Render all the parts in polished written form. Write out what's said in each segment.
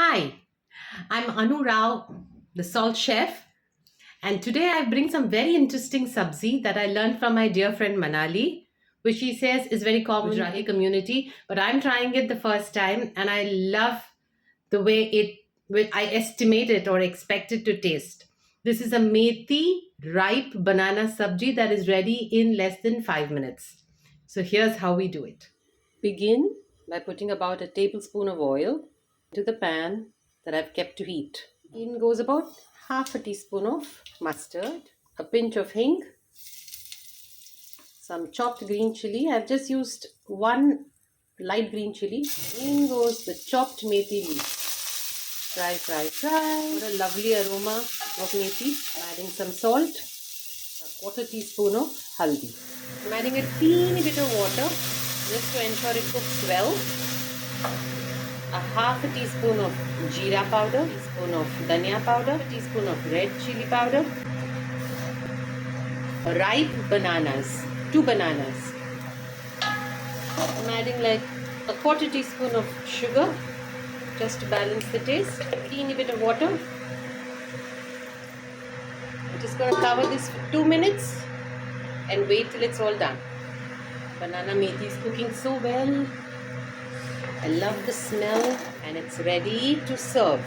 Hi, I'm Anu Rao, the salt chef, and today I bring some very interesting sabzi that I learned from my dear friend Manali, which she says is very common in the Gujarati community, but I'm trying it the first time and I love the way I estimate it or expect it to taste. This is a methi ripe banana sabji that is ready in less than 5 minutes. So here's how we do it. Begin by putting about a tablespoon of oil into the pan that I've kept to heat. In goes about half a teaspoon of mustard, a pinch of hing, some chopped green chili. I've just used one light green chili. In goes the chopped methi leaves. Fry, fry, fry. What a lovely aroma of methi. I'm adding some salt, a quarter teaspoon of haldi. I'm adding a teeny bit of water just to ensure it cooks well. A half a teaspoon of jeera powder, a teaspoon of dhania powder, a teaspoon of red chili powder, ripe bananas, 2 bananas. I'm adding like a quarter teaspoon of sugar just to balance the taste, a teeny bit of water. I'm just going to cover this for 2 minutes and wait till it's all done. Banana methi is cooking so well. I love the smell and it's ready to serve.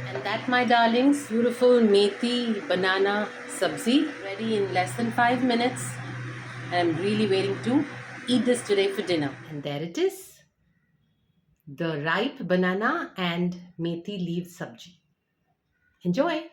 And that, my darlings, beautiful methi banana sabzi ready in less than 5 minutes. And I'm really waiting to eat this today for dinner. And there it is, the ripe banana and methi leaf sabji. Enjoy!